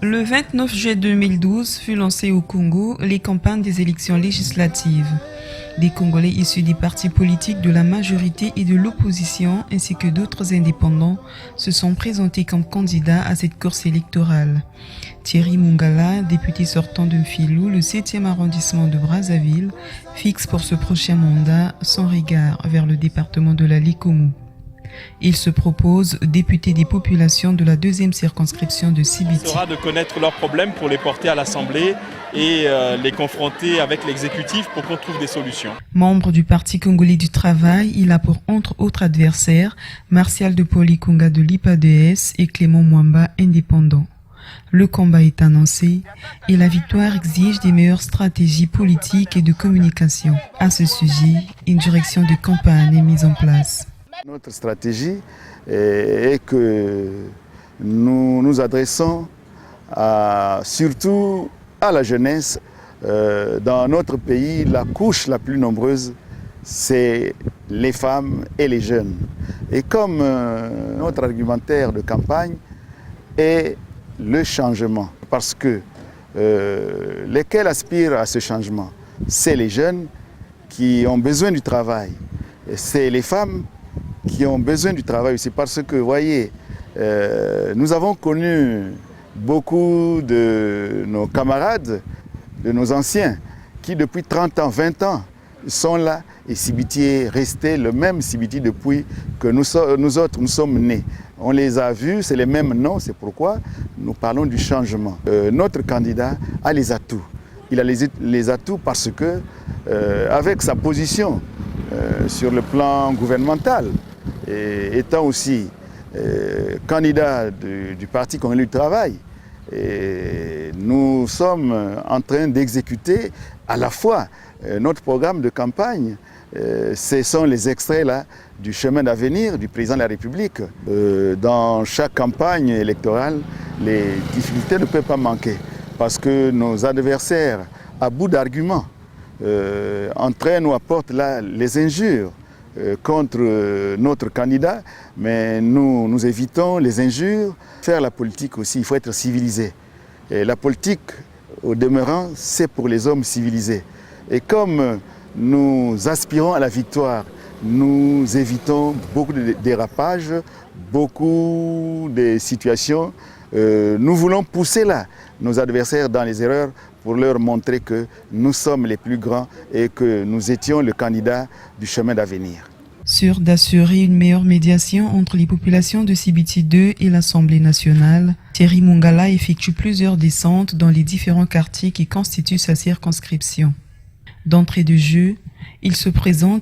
Le 29 juillet 2012 fut lancé au Congo les campagnes des élections législatives. Des Congolais issus des partis politiques de la majorité et de l'opposition ainsi que d'autres indépendants se sont présentés comme candidats à cette course électorale. Thierry Mungala, député sortant de Mfilou, le 7e arrondissement de Brazzaville, fixe pour ce prochain mandat son regard vers le département de la Likomu. Il se propose député des populations de la 2e circonscription de Sibiti. Ce sera de connaître leurs problèmes pour les porter à l'Assemblée et les confronter avec l'exécutif pour qu'on trouve des solutions. Membre du Parti congolais du travail, il a pour entre autres adversaires Martial de Polikunga de l'IPADS et Clément Mwamba indépendant. Le combat est annoncé et la victoire exige des meilleures stratégies politiques et de communication. À ce sujet, une direction de campagne est mise en place. Notre stratégie est que nous nous adressons surtout à la jeunesse. Dans notre pays, la couche la plus nombreuse, c'est les femmes et les jeunes. Et comme notre argumentaire de campagne est le changement, parce que lesquels aspirent à ce changement, c'est les jeunes qui ont besoin du travail, c'est les femmes qui ont besoin du travail aussi, parce que, voyez, nous avons connu beaucoup de nos camarades, de nos anciens, qui depuis 30 ans, 20 ans, sont là, et Sibiti est resté le même Sibiti depuis que nous autres, nous sommes nés. On les a vus, c'est les mêmes noms, c'est pourquoi nous parlons du changement. Notre candidat a les atouts. Il a les atouts parce que, avec sa position sur le plan gouvernemental, et étant aussi candidat du Parti congolais du travail, et nous sommes en train d'exécuter à la fois notre programme de campagne. Ce sont les extraits là du chemin d'avenir du président de la République. Dans chaque campagne électorale, les difficultés ne peuvent pas manquer parce que nos adversaires, à bout d'arguments, entraînent ou apportent là les injures contre notre candidat, mais nous évitons les injures. Faire la politique aussi, il faut être civilisé. Et la politique, au demeurant, c'est pour les hommes civilisés. Et comme nous aspirons à la victoire, nous évitons beaucoup de dérapages, beaucoup de situations. Nous voulons pousser là nos adversaires dans les erreurs pour leur montrer que nous sommes les plus grands et que nous étions le candidat du chemin d'avenir. Sûr d'assurer une meilleure médiation entre les populations de Sibiti 2 et l'Assemblée nationale, Thierry Mungala effectue plusieurs descentes dans les différents quartiers qui constituent sa circonscription. D'entrée de jeu, il se présente